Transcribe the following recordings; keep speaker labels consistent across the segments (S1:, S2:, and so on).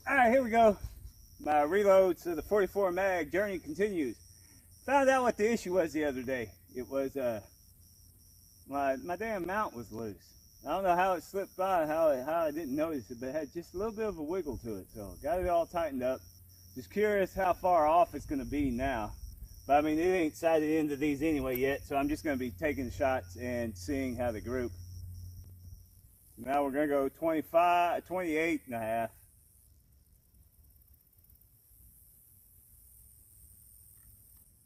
S1: Alright, here we go. My reload to the 44 mag journey continues. Found out what the issue was the other day. It was my damn mount was loose. I don't know how it slipped by, how I didn't notice it, but it had just a little bit of a wiggle to it. So got it all tightened up. Just curious how far off it's going to be now. But I mean, it ain't sighted into these anyway yet, so I'm just going to be taking shots and seeing how they group. Now we're going to go 28 and a half.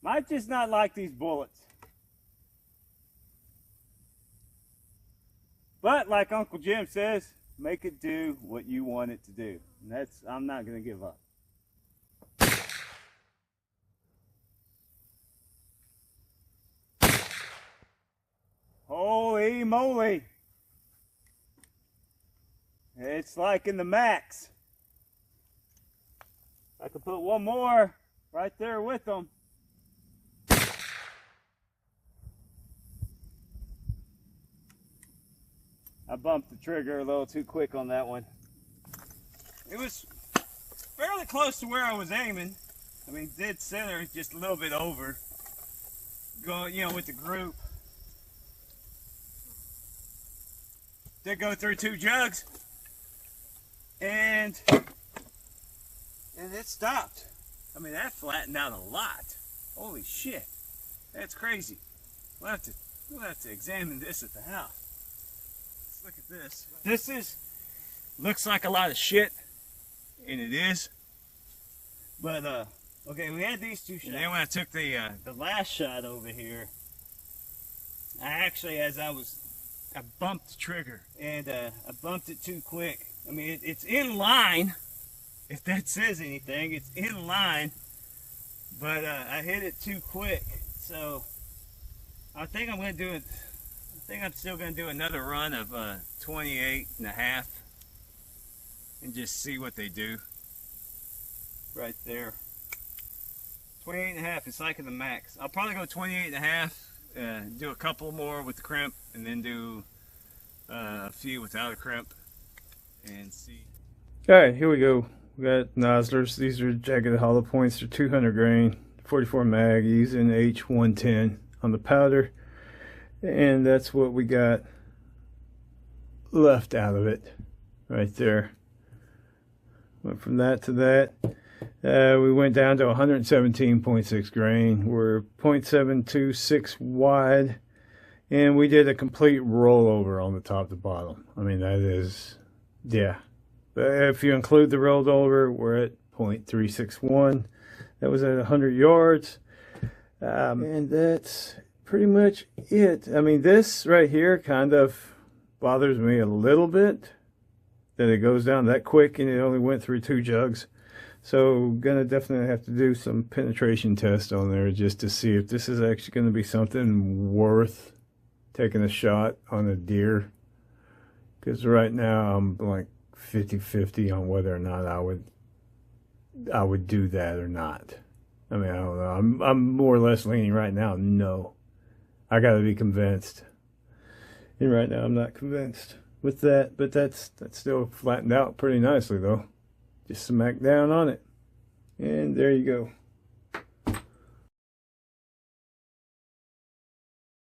S1: Might just not like these bullets. But like Uncle Jim says, make it do what you want it to do. And I'm not going to give up. Holy moly. It's like in the max. I could put one more right there with them. I bumped the trigger a little too quick on that one. It was fairly close to where I was aiming. I mean, dead center, just a little bit over. Going, you know, with the group. Did go through 2 jugs. And it stopped. I mean, that flattened out a lot. Holy shit. That's crazy. We'll have to examine this at the house. Look at this. This looks like a lot of shit, and it is. But okay, we had these 2 shots. And then when I took the last shot over here, I actually, I bumped the trigger, and I bumped it too quick. I mean, it's in line. If that says anything, it's in line. But I hit it too quick, so I think I'm going to do it. I think I'm still going to do another run of 28 and a half and just see what they do right there. 28 and a half, it's like in the max. I'll probably go 28 and a half, do a couple more with the crimp, and then do a few without a crimp and see. Alright, here we go. We got Noslers. These are jagged hollow points. They're 200 grain, 44 mag, using H110 on the powder. And that's what we got left out of it right there. Went from that to that. We went down to 117.6 grain. We're 0.726 wide. And we did a complete rollover on the top to bottom. I mean, that is, yeah. But if you include the rolled over, we're at 0.361. That was at 100 yards. And that's pretty much it. I mean, this right here kind of bothers me a little bit, that it goes down that quick and it only went through 2 jugs. So gonna definitely have to do some penetration test on there just to see if this is actually going to be something worth taking a shot on a deer, because right now I'm like 50-50 on whether or not I would do that or not. I mean, I don't know. I'm more or less leaning right now no. I got to be convinced. And right now I'm not convinced with that, but that's still flattened out pretty nicely though. Just smack down on it. And there you go.